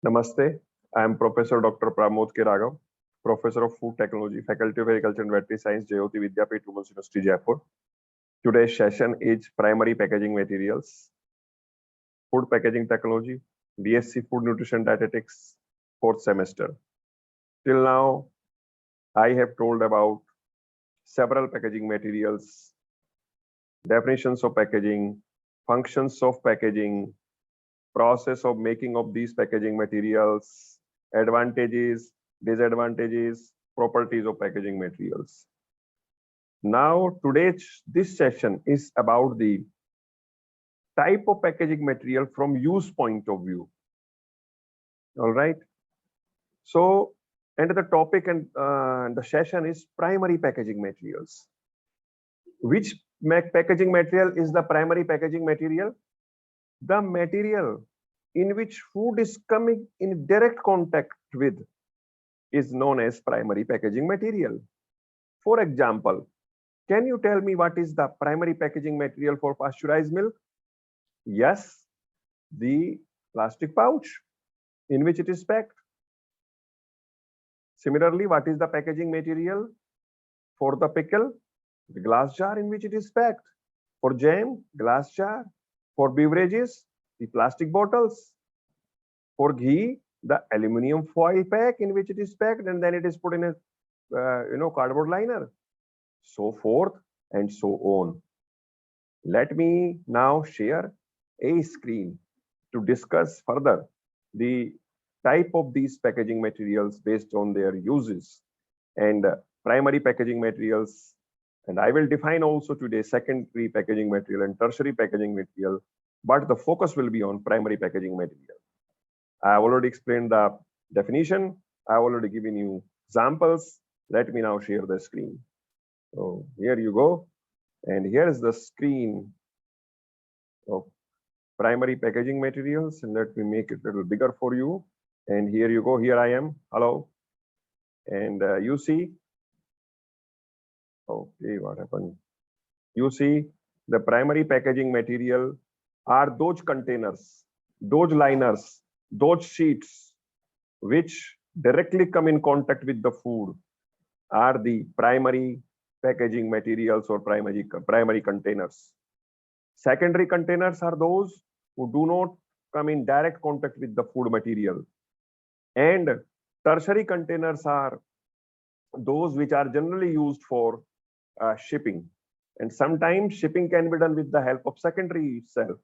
Namaste. I am Professor Dr. Pramod K. Raghav, Professor of Food Technology, Faculty of Agriculture and Veterinary Science, Jyoti Vidyapeeth, Women's University, Jaipur. Today's session is Primary Packaging Materials, Food Packaging Technology, BSc Food Nutrition Dietetics, 4th semester. Till now, I have told about several packaging materials, definitions of packaging, functions of packaging, process of making of these packaging materials, advantages, disadvantages, properties of packaging materials. Now, this session is about the type of packaging material from use point of view. All right. So, and the topic and the session is primary packaging materials. Which packaging material is the primary packaging material? The material in which food is coming in direct contact with is known as primary packaging material. For example, can you tell me what is the primary packaging material for pasteurized milk? Yes, the plastic pouch in which it is packed. Similarly, what is the packaging material for the pickle? The glass jar in which it is packed. For jam, glass jar. For beverages, the plastic bottles. For ghee, the aluminum foil pack in which it is packed, and then it is put in a cardboard liner. So forth and so on. Let me now share a screen to discuss further the type of these packaging materials based on their uses and primary packaging materials. And I will define also today secondary packaging material and tertiary packaging material, but the focus will be on primary packaging material. I have already explained the definition. I have already given you examples. Let me now share the screen. So here you go. And here is the screen of primary packaging materials. And let me make it a little bigger for you. And here you go. Here I am. Hello. And you see. Okay, what happened? You see the primary packaging material are those containers, those liners, those sheets which directly come in contact with the food are the primary packaging materials or primary containers. Secondary containers are those who do not come in direct contact with the food material. And tertiary containers are those which are generally used for shipping. And sometimes shipping can be done with the help of secondary itself.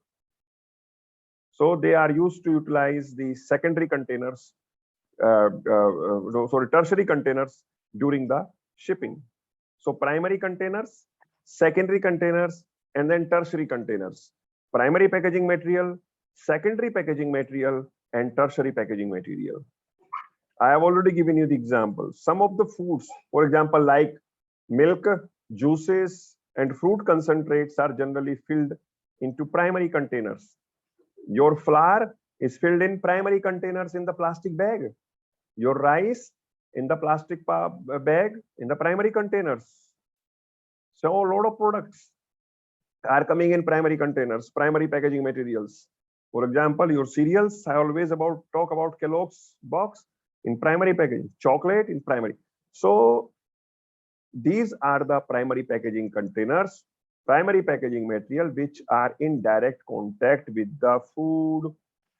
So they are used to utilize the secondary containers, tertiary containers during the shipping. So primary containers, secondary containers, and then tertiary containers. Primary packaging material, secondary packaging material, and tertiary packaging material. I have already given you the examples. Some of the foods, for example, like milk, juices, and fruit concentrates are generally filled into primary containers. Your flour is filled in primary containers in the plastic bag. Your rice in the plastic bag in the primary containers. So a lot of products are coming in primary containers, primary packaging materials. For example, your cereals, I always talk about Kellogg's box in primary packaging, chocolate in primary. So these are the primary packaging containers, primary packaging material which are in direct contact with the food.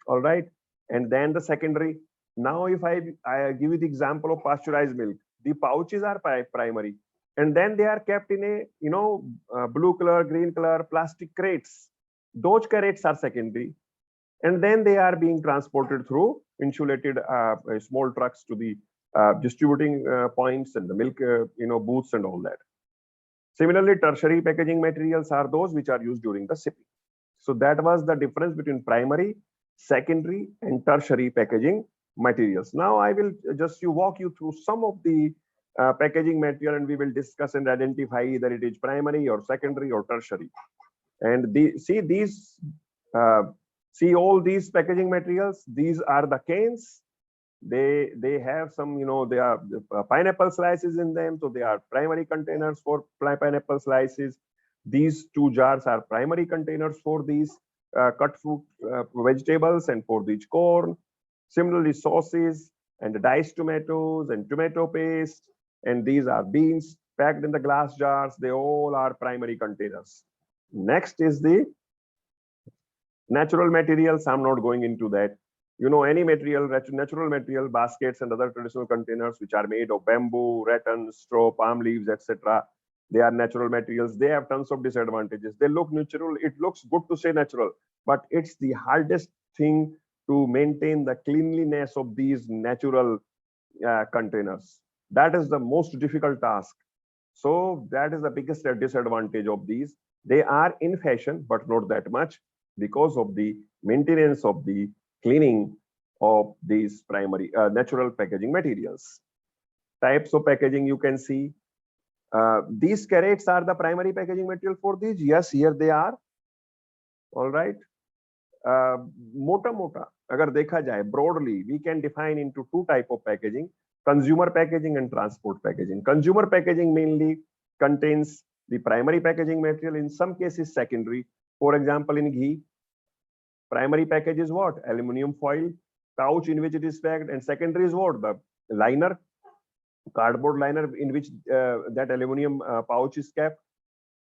All right. And then the secondary. Now, if I give you the example of pasteurized milk, the pouches are primary, and then they are kept in a blue color, green color plastic crates. Those crates are secondary, and then they are being transported through insulated small trucks to the distributing points and the milk booths and all that. Similarly, tertiary packaging materials are those which are used during the shipping. So that was the difference between primary, secondary, and tertiary packaging materials. Now I will just walk you through some of the packaging material, and we will discuss and identify either it is primary or secondary or tertiary. And see all these packaging materials. These are the cans. They have some, they are pineapple slices in them, so they are primary containers for pineapple slices. These two jars are primary containers for these cut fruit vegetables and for each corn. Similarly, sauces and diced tomatoes and tomato paste, and these are beans packed in the glass jars. They all are primary containers. Next is the natural materials. I'm not going into that. You know, any material, natural material, baskets and other traditional containers which are made of bamboo, rattan, straw, palm leaves, etc. They are natural materials. They have tons of disadvantages. They look natural. It looks good to say natural, but it's the hardest thing to maintain the cleanliness of these natural containers. That is the most difficult task. So that is the biggest disadvantage of these. They are in fashion, but not that much because of the maintenance of the cleaning of these primary natural packaging materials. Types of packaging you can see. These carrots are the primary packaging material for these. Yes, here they are. All right. मोटा अगर देखा जाए broadly, we can define into two type of packaging: consumer packaging and transport packaging. Consumer packaging mainly contains the primary packaging material, in some cases secondary. For example, in ghee, primary package is what? Aluminum foil pouch in which it is packed, and secondary is what? The liner, cardboard liner in which that aluminum pouch is kept.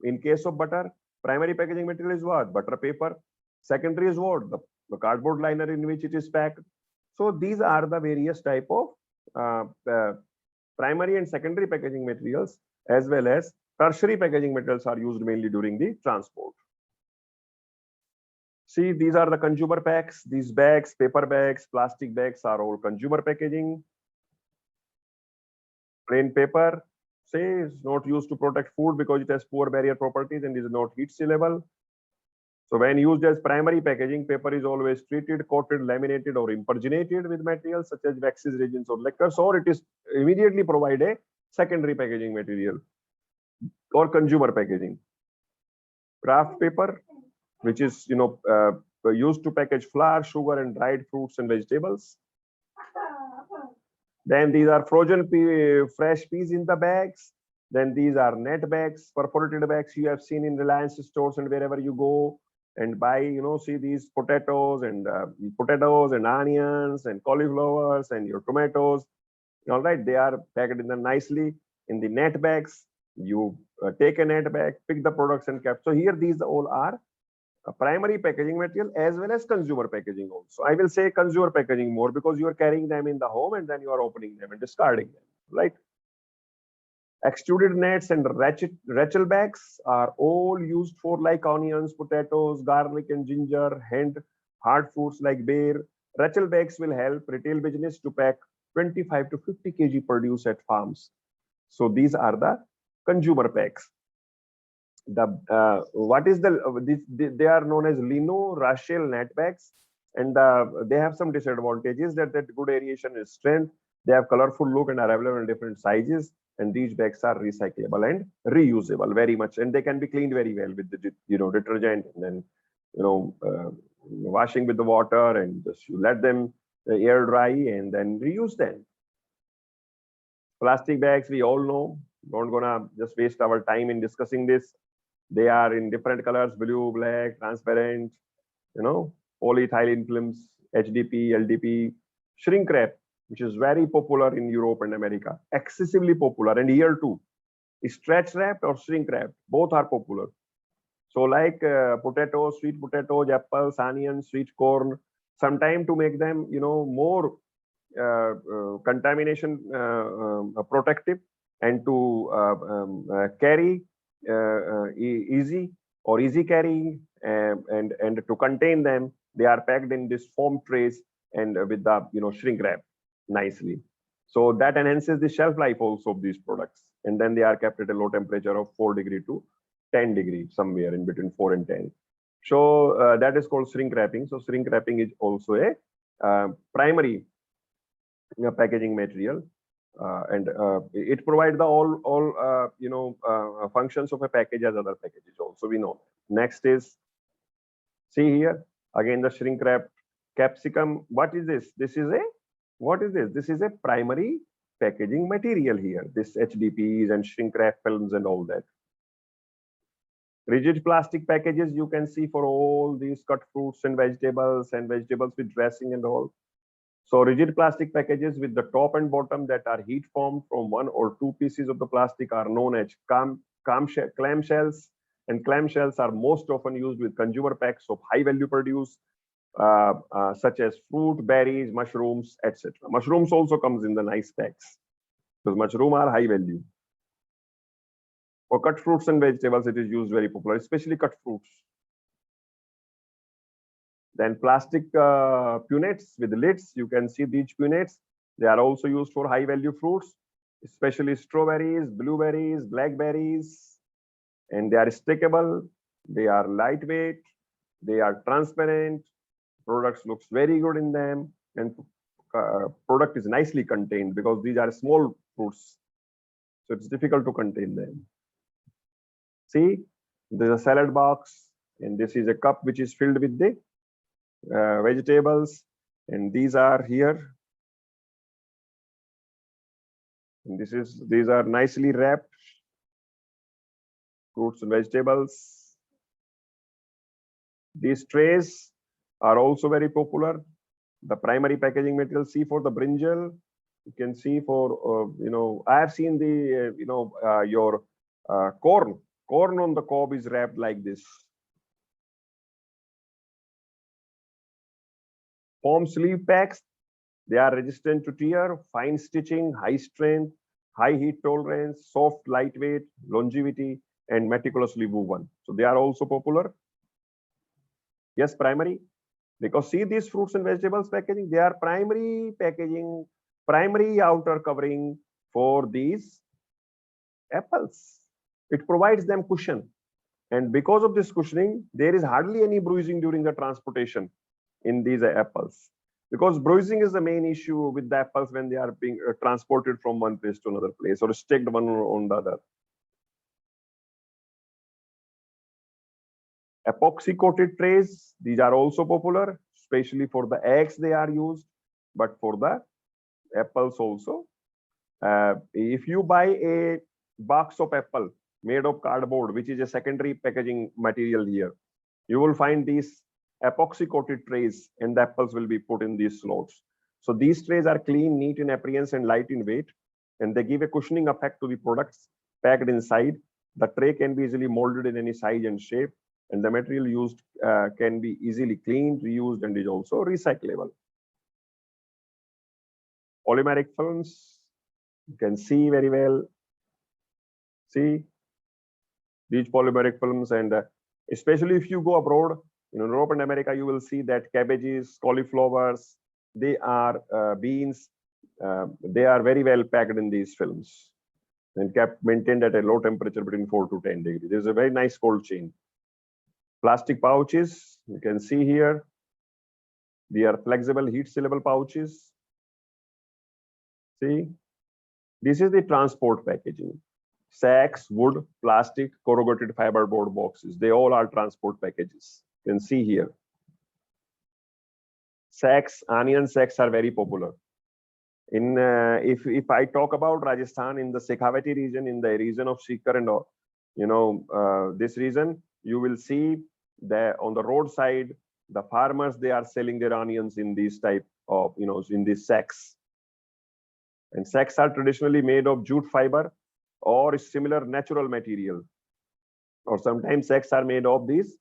In case of butter, primary packaging material is what? Butter paper. Secondary is what? The cardboard liner in which it is packed. So these are the various type of primary and secondary packaging materials, as well as tertiary packaging materials are used mainly during the transport. See, these are the consumer packs. These bags, paper bags, plastic bags are all consumer packaging. Plain paper, say, is not used to protect food because it has poor barrier properties and is not heat sealable. So when used as primary packaging, paper is always treated, coated, laminated, or impregnated with materials such as waxes, resins, or lacquers, or it is immediately provide a secondary packaging material or consumer packaging. Craft paper, which is used to package flour, sugar, and dried fruits and vegetables. Then these are frozen fresh peas in the bags. Then these are net bags, perforated bags you have seen in Reliance stores and wherever you go and buy, see these potatoes and onions and cauliflowers and your tomatoes. All right, they are packed in the nicely in the net bags. You take a net bag, pick the products and cap. So here these all are primary packaging material as well as consumer packaging also. I will say consumer packaging more because you are carrying them in the home and then you are opening them and discarding them, right? Extruded nets and Rachel bags are all used for like onions, potatoes, garlic and ginger, hard fruits like beer. Rachel bags will help retail business to pack 25 to 50 kg produce at farms. So these are the consumer packs. What is they are known as lino Rachel net bags, and they have some disadvantages that good aeration is strength. They have colorful look and are available in different sizes, and these bags are recyclable and reusable very much, and they can be cleaned very well with the detergent, and then washing with the water, and just you let them air dry and then reuse them. Plastic bags, we all know, don't gonna just waste our time in discussing this. They are in different colors: blue, black, transparent, polyethylene films, HDP, LDP, shrink wrap, which is very popular in Europe and America, excessively popular, and here too. Stretch wrapped or shrink wrapped, both are popular. So like potatoes, sweet potatoes, apples, onions, sweet corn, sometime to make them, more contamination protective and to carry easy carrying, and to contain them, they are packed in this foam trays and with the shrink wrap nicely. So that enhances the shelf life also of these products, and then they are kept at a low temperature of 4 degree to 10 degree, somewhere in between 4 and 10. So that is called shrink wrapping. So shrink wrapping is also a primary packaging material, and it provides the all functions of a package as other packages also, we know. Next is, see here again, the shrink wrapped capsicum. What is this? What is this? This is a primary packaging material here, this HDPs and shrink wrap films and all that. Rigid plastic packages you can see for all these cut fruits and vegetables with dressing and all. So rigid plastic packages with the top and bottom that are heat formed from one or two pieces of the plastic are known as clamshells. And clamshells are most often used with consumer packs of high value produce, such as fruit, berries, mushrooms, etc. Mushrooms also comes in the nice packs because mushroom are high value. For cut fruits and vegetables, it is used very popular, especially cut fruits. Then plastic punnets with lids. You can see these punnets. They are also used for high value fruits, especially strawberries, blueberries, blackberries. And they are stackable. They are lightweight. They are transparent. Products looks very good in them. And product is nicely contained because these are small fruits. So it's difficult to contain them. See, there's a salad box. And this is a cup which is filled with the vegetables, and these are here, and these are nicely wrapped fruits and vegetables. These trays are also very popular. The primary packaging material, see for the brinjal, you can see for I have seen the your corn on the cob is wrapped like this. Palm sleeve packs, they are resistant to tear, fine stitching, high strength, high heat tolerance, soft, lightweight, longevity, and meticulously woven. So they are also popular. Yes, primary. Because see these fruits and vegetables packaging, they are primary packaging, primary outer covering for these apples. It provides them cushion. And because of this cushioning, there is hardly any bruising during the transportation in these apples, because bruising is the main issue with the apples when they are being transported from one place to another place or stacked one on the other. Epoxy coated trays, these are also popular, especially for the eggs they are used, but for the apples also. If you buy a box of apple made of cardboard, which is a secondary packaging material here, you will find these epoxy coated trays, and the apples will be put in these slots. So these trays are clean, neat in appearance, and light in weight, and they give a cushioning effect to the products packed inside. The tray can be easily molded in any size and shape, and the material used can be easily cleaned, reused, and is also recyclable. Polymeric films, you can see very well. See these polymeric films, and especially if you go abroad, in Europe and America, you will see that cabbages, cauliflowers, they are beans, they are very well packed in these films and kept maintained at a low temperature between 4 to 10 degrees. There's a very nice cold chain. Plastic pouches, you can see here, they are flexible heat sealable pouches. See, this is the transport packaging. Sacks, wood, plastic, corrugated fiberboard boxes, they all are transport packages. You can see here. Sacks, onion sacks are very popular. In if I talk about Rajasthan, in the Shekhawati region, in the region of Sikar and all, this region, you will see that on the roadside, the farmers, they are selling their onions in these type of, in these sacks. And sacks are traditionally made of jute fiber or similar natural material, or sometimes sacks are made of these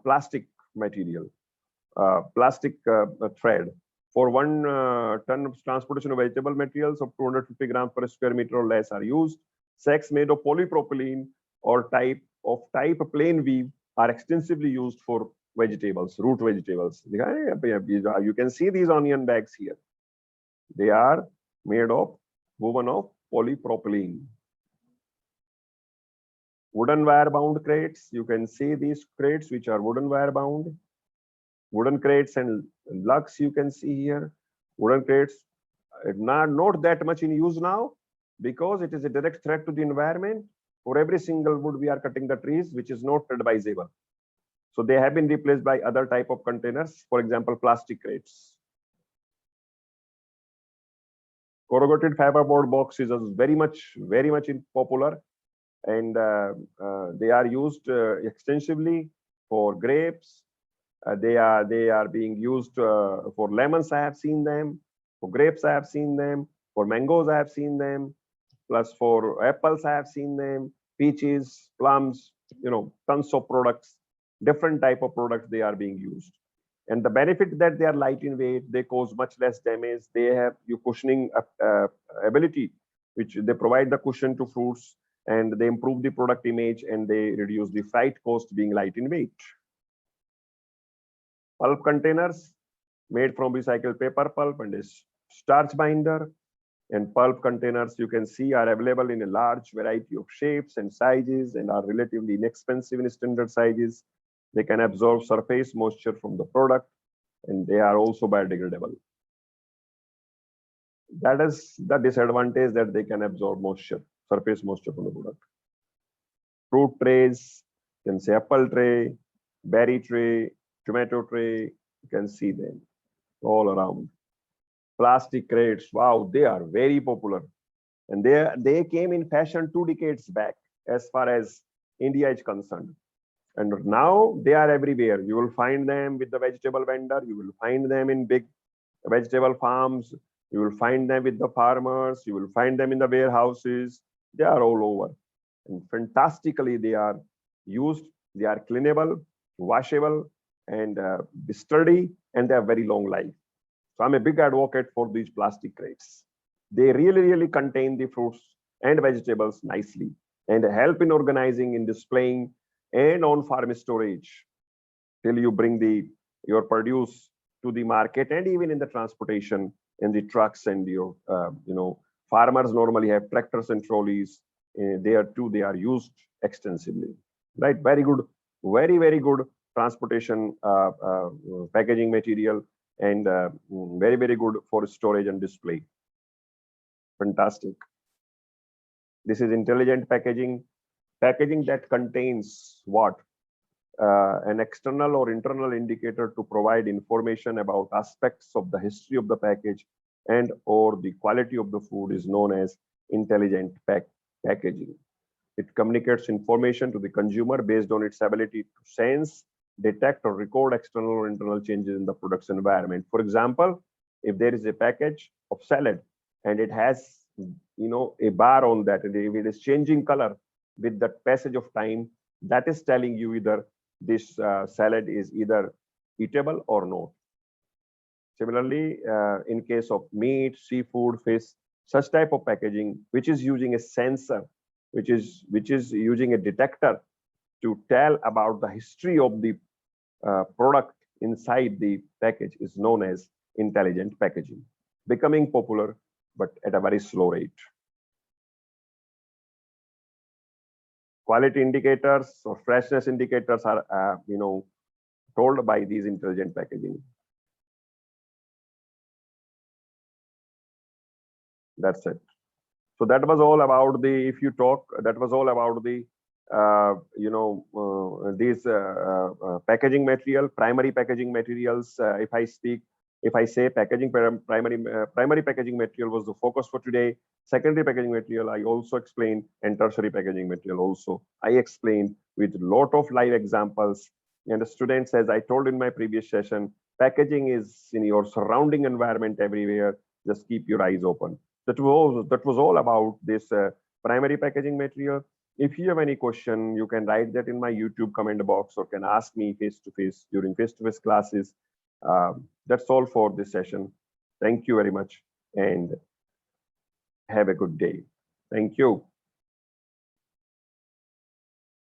plastic material, plastic thread. For 1 ton of transportation of vegetable materials of 250 grams per square meter or less are used. Sacks made of polypropylene or type plain weave are extensively used for vegetables, root vegetables. You can see these onion bags here. They are made of woven of polypropylene. Wooden wire bound crates. You can see these crates which are wooden wire bound. Wooden crates and lugs you can see here. Wooden crates not that much in use now because it is a direct threat to the environment. For every single wood we are cutting the trees, which is not advisable. So they have been replaced by other type of containers, for example, plastic crates. Corrugated fiberboard boxes are very much popular, and they are used extensively for grapes. They are being used for lemons. I have seen them. For grapes, I have seen them. For mangoes, I have seen them. Plus for apples, I have seen them. Peaches, plums, tons of products, different type of products they are being used. And the benefit that they are light in weight, they cause much less damage. They have your cushioning ability, which they provide the cushion to fruits, and they improve the product image, and they reduce the freight cost being light in weight. Pulp containers made from recycled paper pulp and a starch binder. And pulp containers, you can see, are available in a large variety of shapes and sizes and are relatively inexpensive in standard sizes. They can absorb surface moisture from the product, and they are also biodegradable. That is the disadvantage, that they can absorb moisture, surface moisture from the product. Fruit trays, you can say apple tray, berry tray, tomato tray, you can see them all around. Plastic crates, wow, they are very popular. And they came in fashion 2 decades back as far as India is concerned. And now they are everywhere. You will find them with the vegetable vendor. You will find them in big vegetable farms. You will find them with the farmers. You will find them in the warehouses. They are all over. And fantastically, they are used. They are cleanable, washable, and sturdy, and they have very long life. So I'm a big advocate for these plastic crates. They really contain the fruits and vegetables nicely and help in organizing, in displaying, and on farm storage till you bring your produce to the market, and even in the transportation in the trucks. And your farmers normally have tractors and trolleys. There too, they are used extensively. Right? Very good, very good transportation packaging material, and very good for storage and display. Fantastic. This is intelligent packaging that contains what? An external or internal indicator to provide information about aspects of the history of the package and or the quality of the food is known as intelligent packaging. It communicates information to the consumer based on its ability to sense, detect, or record external or internal changes in the product's environment. For example, if there is a package of salad and it has a bar on that, and if it is changing color with the passage of time, that is telling you either this salad is either eatable or not. Similarly, in case of meat, seafood, fish, such type of packaging, which is using a sensor, which is using a detector to tell about the history of the product inside the package, is known as intelligent packaging, becoming popular, but at a very slow rate. Quality indicators or freshness indicators are, told by these intelligent packaging. That's it. So that was all about that was all about the these packaging material, primary packaging materials. If I say packaging primary packaging material was the focus for today. Secondary packaging material I also explained, and tertiary packaging material also I explained with a lot of live examples. And the students, as I told in my previous session, packaging is in your surrounding environment everywhere. Just keep your eyes open. That was all about this primary packaging material. If you have any question, you can write that in my YouTube comment box, or can ask me face-to-face during face-to-face classes. That's all for this session. Thank you very much, and have a good day. Thank you.